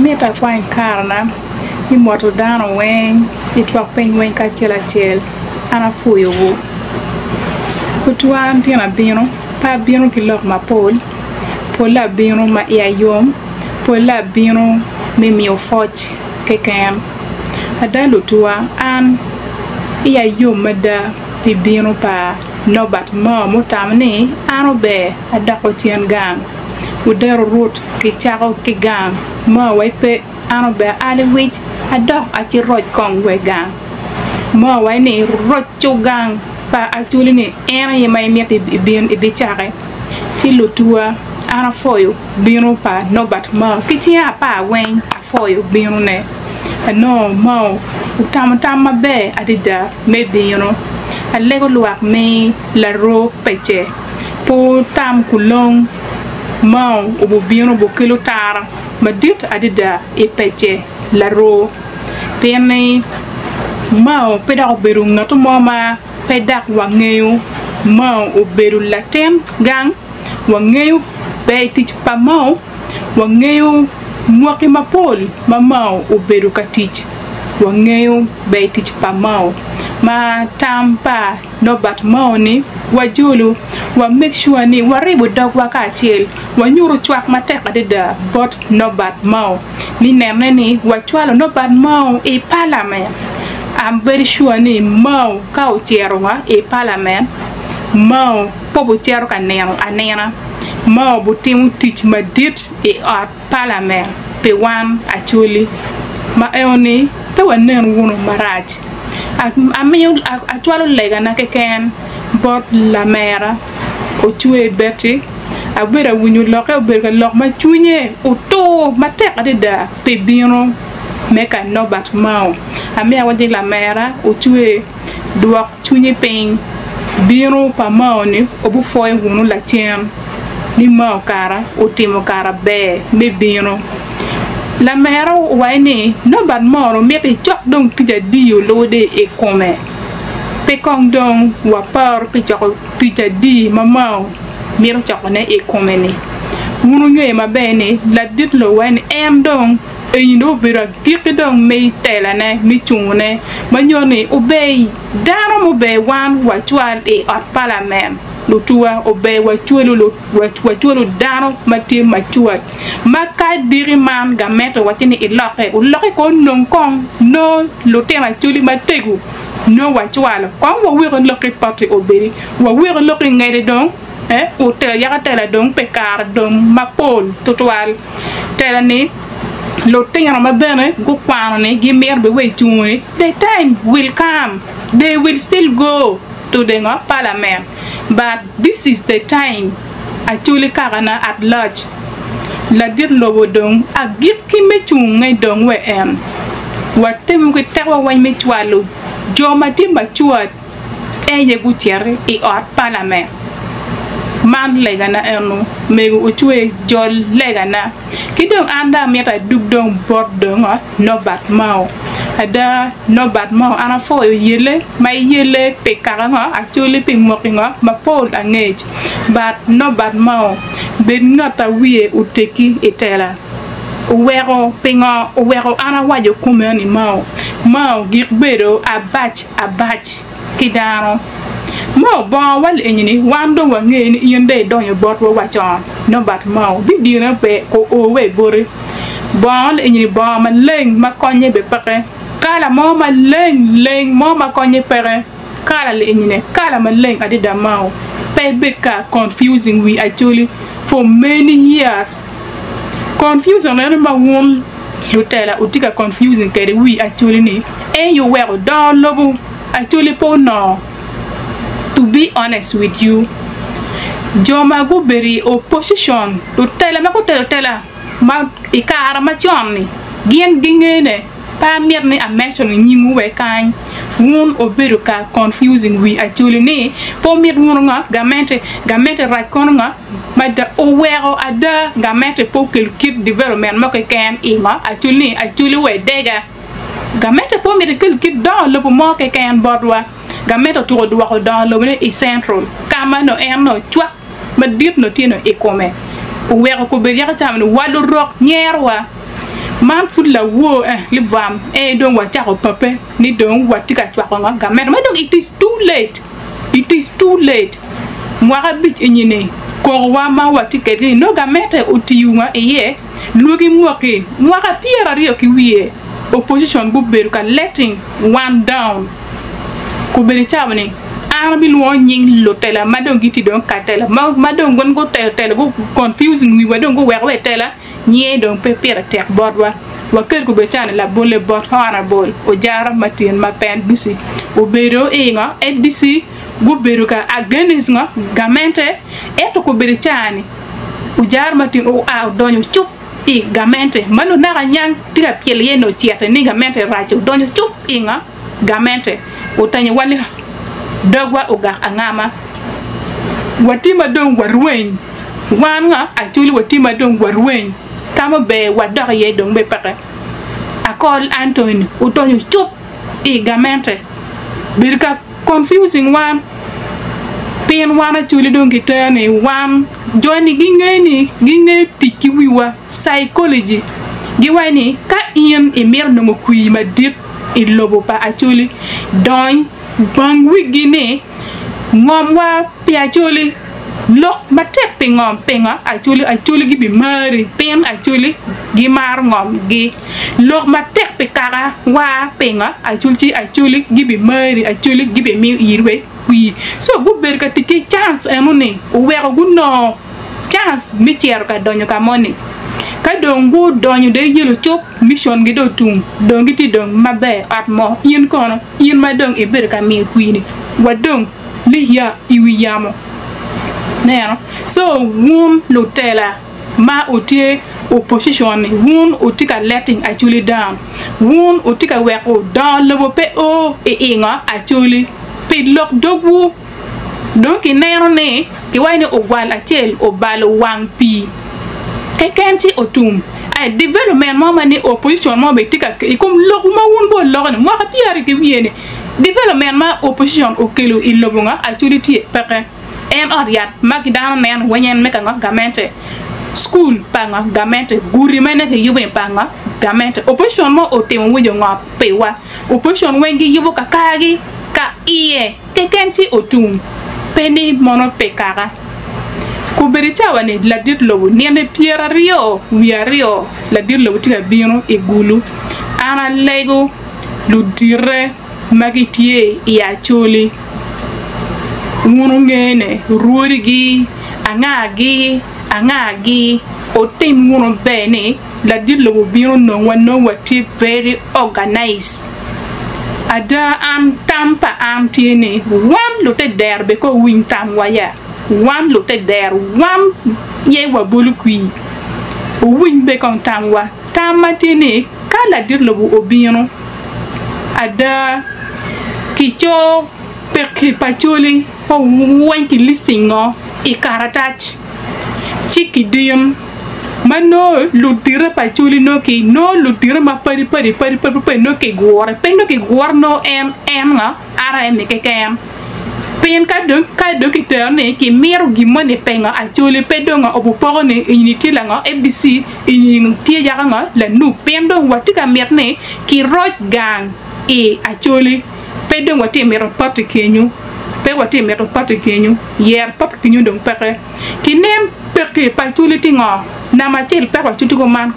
meta kwa karna i moto dano wen i twak piny wen kacel acel an afuyo wo utwam tina bino pa bino ki lok mapol pola bino ma ia yom pola bino me mio foch keken adalu tua an ia yom mada pi bino pa nobat ma mutamni ano be adako tien gang udero root ki chako ki gang ma waipe ano be ali wich adok achi roj kong we gang ma wai ni roj chu gang pa actually ni ena ye mai mieti bin ibi chake ti lutua ana foyo bino pa nobat ma ki tia pa wen afoyo bino ne no ma utam be adida me bino alego luak me la ro peche po tam kulong mau ubu bino bu kilo tara madit adida e peche la ro pene mau peda oberu ngato mama pedak wangeyo mau oberu latem gang wangeyo be tich pa mau wangeyo mwaki mapol mamau oberu katich wangeyo be tich pa mau ma tampa nobat maoni wajulu wa make sure ni waribu dog wakachel wa nyuru chwak mateka dida bot nobat mau mi nemne ni wachwalo nobat mau e parliament. I'm very sure ni mau ka uchero wa e parliament mau pobu chero kaneno anena mau butimu teach madit e at parliament pe wan actually ma eoni pe wanen wono maraj amiyo atwalo lega na keken bot la mera o chue beti abera winyu loke oberga lok ma chunye uto matek adida pe bino meka nobat mau amiya wadi la mera o chue duak chunye pen bino pa mau ni obu foy wunu la tiem ni mau kara o timo kara be me bino la mera waini nobat moro meki chok dong tija dio lode e kome pe kong dong wapar pe chok tija di mamau miro chok ne e kome ni wunu nge ma bene la dit lo waini em dong e yindo bira giki dong me tela ne mi chungune manyoni obey dano mo be wan wachwal e at parliament lutua obey wachuelo dano mati machuat maka diri man gameto watini iloke uloke ko non kong no lutema chuli mategu no wachwalo kong wa wiro loke party oberi wa wiro loke ngede dong o tela yaka tela dong pekar dong mapol tutwal tela ni lo tengara mabene go kwano ne gi merbe we tuni the time will come they will still go to the parliament but this is the time actually karana at large la dir lobo dong agir ki me chungay dong we en watem ko tawa way me twalo joma timba chuat e yegu tiare e at parliament man legana enu megu uchwe jol legana kidong anda meta dubdong bot dong nobat mau ada nobat mau ana fo yele may yele pe karanga actually pe mokinga mapol angage but nobat mau ben ngata wiye uteki etela uwero penga uwero ana wajo kumeni mau gikbedo abach kidano mo bon wal enyini wando wa ngeni yende don yo bot wo wachon nobat mau video na pe ko o we bore bon enyini bon ma leng ma konye be peke kala mo ma leng mo ma konye pere kala le enyine kala ma leng adida mau pe beka confusing we actually for many years confusion na ma won lutela utika confusing kede we actually ni you were down lobu actually po no. To be honest with you, Joma go beri opposition to tell me ko tell ma ikara ma chomni gien gingene pa mirni a mention nyingu we kan won oberu ka confusing we actually ni po mir wonga gamente right konga ma da owero ada gamente po kid development ma ko kan ima actually we dega gamente po mir kid do lo mo ko kan bodwa gameto to do ko dans le e central kama no erno chwa ma dit no tino e come o wero ko be yaka tam no walu rock nyerwa man fut la wo li vam don wa cha ko pape ni don wa tika twa ko gamet ma donc it is too late. It is too late. Moi habit enyine ko wa ma wa tika ni no gamet o tiunga eye lugi muake moi ka piera rio ki wiye opposition bu beru ka letting one down ko beri chabani arbi lo nying lo tela madon giti don katela madon gon go tela go confusing wi wadon go we tela nye don pepera tek bodwa wa ker ko be chane la bolle bot honorable o jara matien ma pen dusi o bero nga FDC go beru ka against nga gamente eto ko beri chane o jara matien o a donyo chup gamente manu na nyang tiga piel yeno tiata ni gamente racho donyo chup nga gamente o tanye wali dogwa oga angama watima don warwen wanga actually watima don warwen kama be wadok ye don be pake akol Anthony utonyo chup gamente birka confusing one pen wana chuli don kitane one joini ginge tikiwiwa psychology giwani ka ien emer no mokui madit ilobo pa actually don bang wigine ngom wa piachuli lok matek pingom pinga actually gibi mari pen actually gi mar ngom gi lok matek pikara wa pinga actually gibi mari actually gibi mi irwe wi so go berka tiki chance enone o wero gunno chance mi tier ka donyo ka moni ka dongo donyo de yelo chop mission gi do tum dongi ti dong mabe at mo yin kono yin ma dong e berka mi kwini wadong li ya iwi yamo neno so wum lutela ma otie opposition wun otika letting actually down wun otika weko down lobo pe o inga actually pe lok dogu donc nero ne ki wayne o wal achel o balo wang pi kenti otum ay development mama ni opposition mo be tika ikum lok ma wun bo lok ne mo ka piari ki wiene development ma opposition o kelo ilobunga actually ti peke en oriat magidana men wenyen meka gamente school panga gamente guri mene ke yube panga gamente opposition mo otem wujo nga pewa opposition wengi yubo kakagi ka iye kekenti otum peni mono pekara ko berita wane la dit lobo nene piera rio wiario la dit lobo tika bino e gulu ana lego lu dire magitie ya choli ngunu ngene ruorigi angagi o tem ngunu bene la dit lobo bino no wati very organized ada am tampa am tiene one lote derbe ko win tam waya one lote der one ye wa bolukwi o win be kon tam wa tamatene kala dit lobo obino ada kicho perki pacholi o wanki lisingo e karatach chiki dim mano lutira pacholi no ki no lutira ma pari no ki gore pendo ki gore no em nga ara em ke kem pen ka do ki terne ki mero gimone penga acholi pedo nga obu pogone unity la nga FDC ini tie ya nga la nu pendo watika merne ki roj gang e acholi pedo wati mero parti kenyu pe wati mero parti kenyu yer parti kenyu dong pere ki nem peke pacholi tinga na matil pe wati to man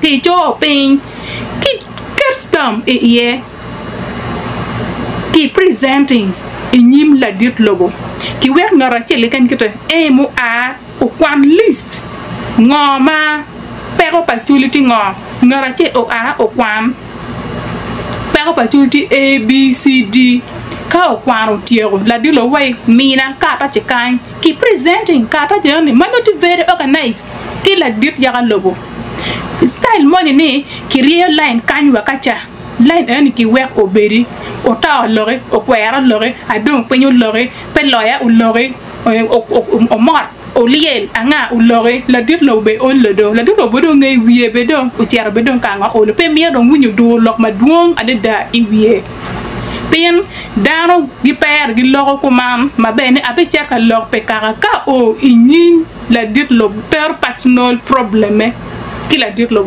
ki jo pen ki kerstam e ye ki presenting inyim la dit logo ki wer ngara chele kan kito e mu a o kwan list ngoma pero opportunity ngara che o a o kwan pero opportunity A B C D ka o kwan o tiero la dilo way mina ka ta chikan ki presenting ka ta jeni manoti very organized ki la dit ya logo style money ni ki real line kan wakacha line en ki wer o beri o ta lore o kwera lore adon penyo lore pe loya o lore o mor o liel anga o lore la dit lo be on le do la dit lo bodo ngay wiye be do o tiar be don kanga o le pe mi do wunyu do lok ma duong ade da i wiye pen dano gi per gi loro ko mam ma bene abe tiaka lok pe kara o inin la dit lo per personal problème ki la dit lo